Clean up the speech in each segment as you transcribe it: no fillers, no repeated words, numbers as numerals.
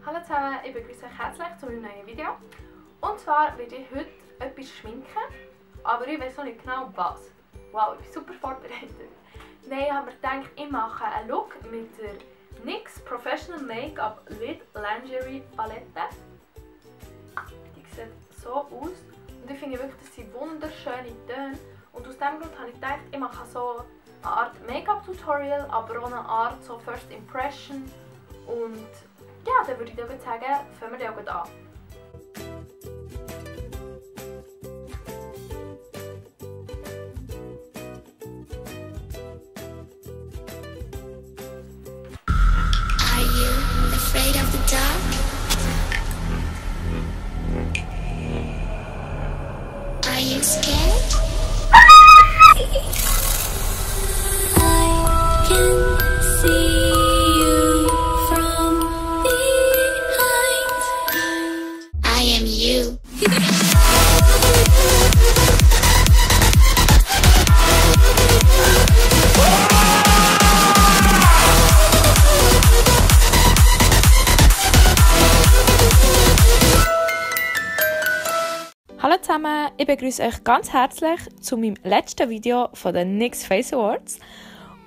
Hallo zusammen, ich begrüße euch herzlich zu meinem neuen Video. Und zwar werde ich heute etwas schminken, aber ich weiß noch nicht genau was. Wow, ich bin super vorbereitet. Nein, ich habe mir gedacht, ich mache einen Look mit der NYX Professional Make-up Lid Lingerie Palette. Die sieht so aus und ich finde wirklich, dass sie wunderschöne Töne. Und aus diesem Grund habe ich gedacht, ich mache so eine Art Make-up-Tutorial, aber auch eine Art so First Impression. Und ja, dann würde ich dir sagen, fangen wir dann an. Are you afraid of the dark? Are you scared? I can see you from behind. I am you. Hallo zusammen, ich begrüße euch ganz herzlich zu meinem letzten Video von den NYX Face Awards.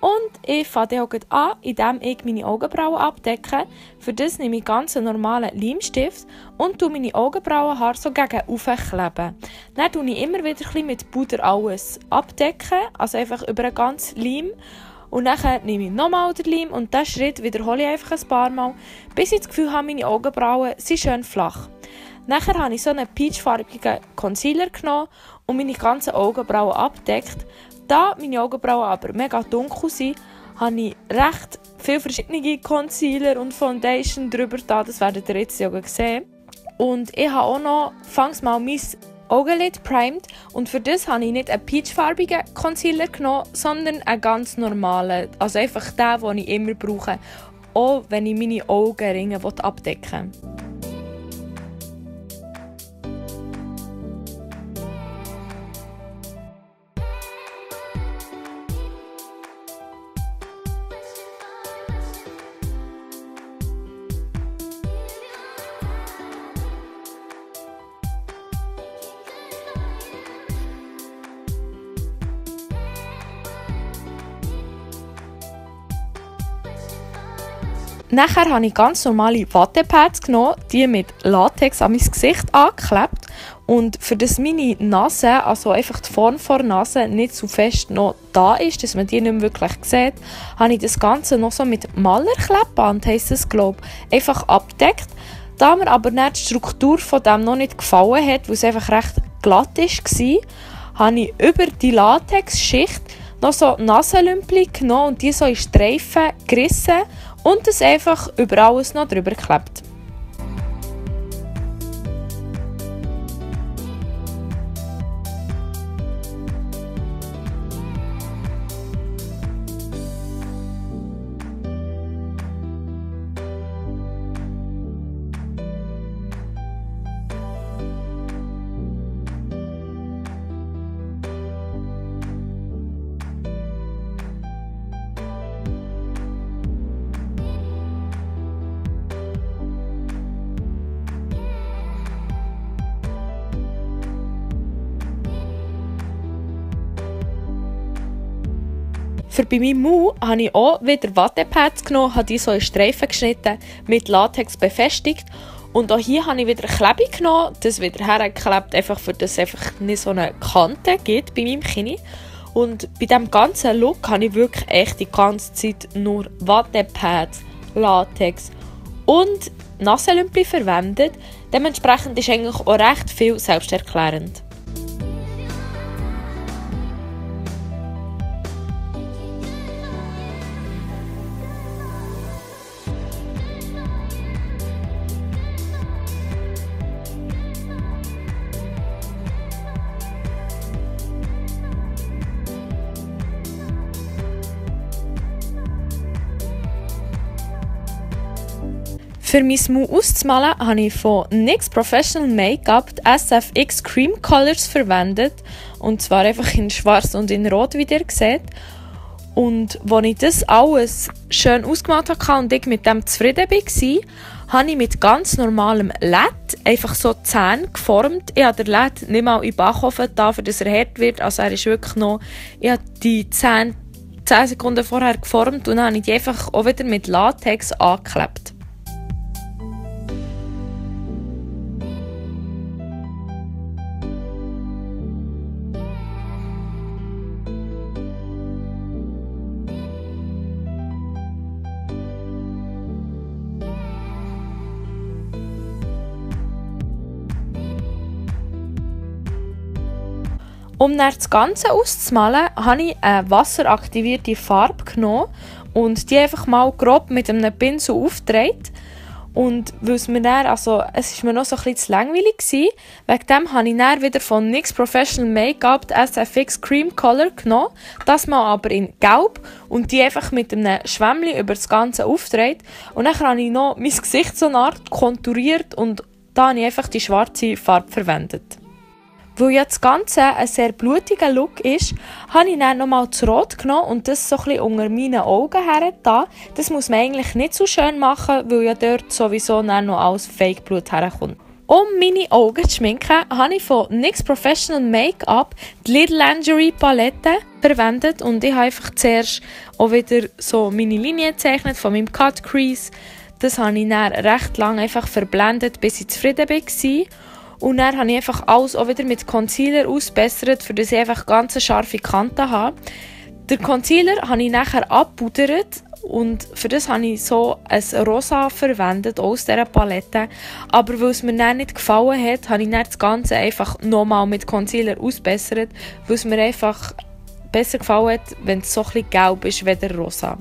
Und ich fange auch an, indem ich meine Augenbrauen abdecke. Für das nehme ich ganz einen normalen Leimstift und tue meine Augenbrauenhaare so gegen aufkleben. Dann tue ich immer wieder ein bisschen mit Puder alles abdecken, also einfach über einen ganzen Leim. Und dann nehme ich nochmal den Leim und diesen Schritt wiederhole ich einfach ein paar Mal, bis ich das Gefühl habe, meine Augenbrauen sind schön flach. Nachher habe ich so einen peachfarbigen Concealer genommen und meine ganzen Augenbrauen abgedeckt. Da meine Augenbrauen aber mega dunkel sind, habe ich recht viele verschiedene Concealer und Foundation drüber da. Das werdet ihr jetzt ja sehen. Und ich habe auch noch fangs mal mein Augenlid primed. Und für das habe ich nicht einen peachfarbigen Concealer genommen, sondern einen ganz normalen. Also einfach den, den ich immer brauche. Auch wenn ich meine Augenringe abdecken will. Nachher habe ich ganz normale Wattepads genommen, die mit Latex an mein Gesicht angeklebt. Und für das meine Nase, also einfach die Form der Nase, nicht so fest noch da ist, dass man die nicht mehr wirklich sieht, habe ich das Ganze noch so mit Malerklebband, heisst das, glaube ich, einfach abgedeckt. Da mir aber nicht die Struktur von dem noch nicht gefallen hat, weil es einfach recht glatt war, habe ich über die Latexschicht noch so Nasenlümpli genommen und die so in Streifen gerissen und das einfach über alles noch drüber geklebt. Für bei meinem Mund habe ich auch wieder Wattepads genommen, habe die so in Streifen geschnitten, mit Latex befestigt. Und auch hier habe ich wieder Klebe genommen, das wieder hergeklebt, einfach für das es einfach nicht so eine Kante gibt bei meinem Kinn. Und bei diesem ganzen Look habe ich wirklich echt die ganze Zeit nur Wattepads, Latex und Nasenlümpli verwendet. Dementsprechend ist eigentlich auch recht viel selbsterklärend. Für mein Mund auszumalen habe ich von NYX Professional Make-up die SFX Cream Colors verwendet. Und zwar einfach in schwarz und in rot, wie ihr seht. Und als ich das alles schön ausgemalt hatte und ich mit dem zufrieden war, habe ich mit ganz normalem LED einfach so Zähne geformt. Ich habe den LED nicht mal in den Backofen da, für dass er hart wird. Also er ist wirklich noch... Ich habe die Zähne 10 Sekunden vorher geformt und dann habe ich die einfach auch wieder mit Latex angeklebt. Um dann das Ganze auszumalen, habe ich eine wasseraktivierte Farbe genommen und die einfach mal grob mit einem Pinsel aufgedreht. Und weil es mir dann, also es war mir noch so ein bisschen zu langweilig gewesen, wegen dem habe ich dann wieder von NYX Professional Make-up die SFX Cream Color genommen, das mal aber in Gelb und die einfach mit einem Schwämmchen über das Ganze aufgedreht. Und dann habe ich noch mein Gesicht so eine Art konturiert und da habe ich einfach die schwarze Farbe verwendet. Weil ja das Ganze ein sehr blutiger Look ist, habe ich dann nochmal das Rot genommen und das so ein bisschen unter meinen Augen hergetan. Das muss man eigentlich nicht so schön machen, weil ja dort sowieso dann noch alles Fake-Blut herkommt. Um meine Augen zu schminken, habe ich von NYX Professional Make-up die Little Lingerie Palette verwendet und ich habe einfach zuerst auch wieder so meine Linie gezeichnet von meinem Cut Crease. Das habe ich dann recht lange einfach verblendet, bis ich zufrieden war. Und dann habe ich einfach alles auch wieder mit Concealer ausgebessert, für das ich einfach ganz scharfe Kanten habe. Den Concealer habe ich nachher abpudert und für das habe ich so ein Rosa verwendet aus dieser Palette. Aber weil es mir dann nicht gefallen hat, habe ich dann das Ganze einfach nochmal mit Concealer ausgebessert, weil es mir einfach besser gefallen hat, wenn es so ein bisschen gelb ist wie der Rosa.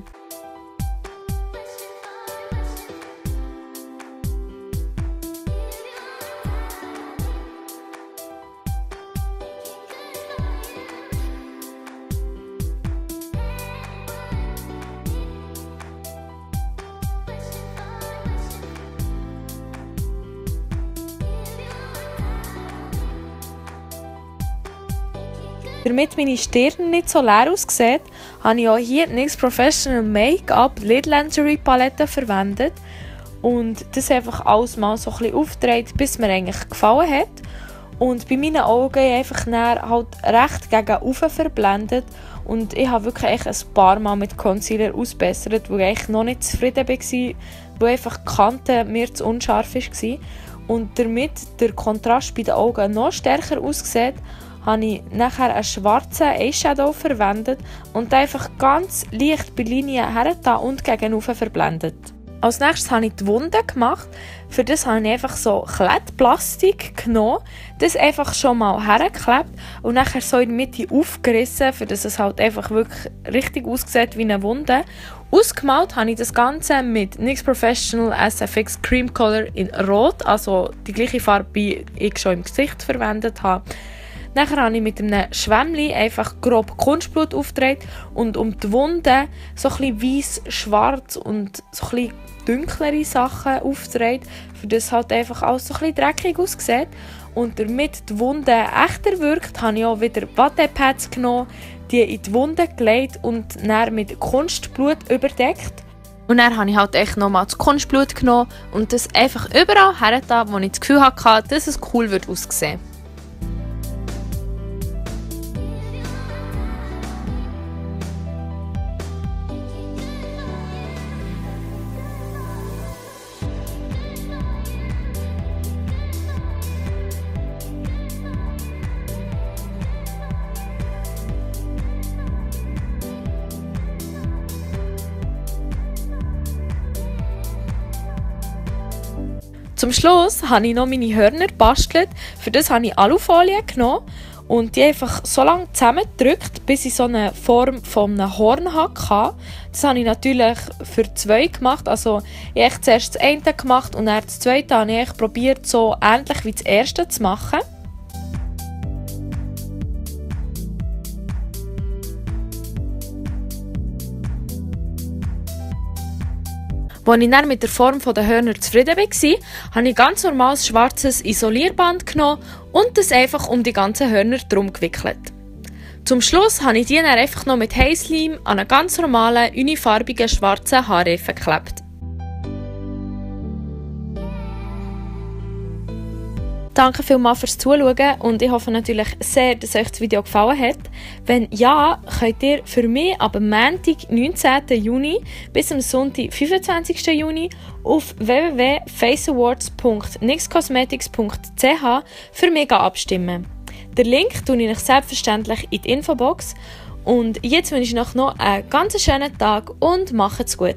Damit meine Stirn nicht so leer aussieht, habe ich auch hier die NYX Professional Make-up Little Lingerie Palette verwendet und das einfach alles mal so ein bisschen aufgedreht, bis mir eigentlich gefallen hat. Und bei meinen Augen einfach halt recht gegen oben verblendet und ich habe wirklich ein paar Mal mit Concealer ausgebessert, weil ich noch nicht zufrieden war, weil einfach die Kante mir zu unscharf war. Und damit der Kontrast bei den Augen noch stärker aussieht, habe ich nachher einen schwarzen Eyeshadow verwendet und einfach ganz leicht bei Linien hergetan und gegen oben verblendet. Als nächstes habe ich die Wunde gemacht. Für das habe ich einfach so Klettplastik genommen, das einfach schon mal hergeklebt und nachher so in die Mitte aufgerissen, für dass es halt einfach wirklich richtig aussieht wie eine Wunde. Ausgemalt habe ich das Ganze mit NYX Professional SFX Cream Color in Rot, also die gleiche Farbe, die ich schon im Gesicht verwendet habe. Nachher habe ich mit einem Schwämmchen einfach grob Kunstblut aufgedreht und um die Wunde so ein bisschen weiss, schwarz und so ein bisschen dunklere Sachen aufgedreht, für das halt einfach alles so ein bisschen dreckig aussieht. Und damit die Wunde echter wirkt, habe ich auch wieder Wattepads genommen, die in die Wunde gelegt und dann mit Kunstblut überdeckt. Und dann habe ich halt echt nochmal das Kunstblut genommen und das einfach überall hergetan, wo ich das Gefühl hatte, dass es cool wird aussehen. Zum Schluss habe ich noch meine Hörner gebastelt. Für das habe ich Alufolie genommen und die einfach so lange zusammengedrückt, bis ich so eine Form von einem Horn hatte. Das habe ich natürlich für 2 gemacht. Also ich habe zuerst das eine gemacht und dann das zweite habe ich probiert, so ähnlich wie das erste zu machen. Als ich dann mit der Form der Hörner zufrieden war, habe ich ganz normales schwarzes Isolierband genommen und das einfach um die ganzen Hörner drum gewickelt. Zum Schluss habe ich die dann einfach noch mit Hairslime an einen ganz normalen, unifarbigen schwarzen Haarreifen geklebt. Danke vielmals fürs Zuschauen und ich hoffe natürlich sehr, dass euch das Video gefallen hat. Wenn ja, könnt ihr für mich ab Montag, 19. Juni bis am Sonntag, 25. Juni auf www.faceawards.nixcosmetics.ch für mich abstimmen. Den Link tue ich euch selbstverständlich in die Infobox. Und jetzt wünsche ich euch noch einen ganz schönen Tag und macht's gut.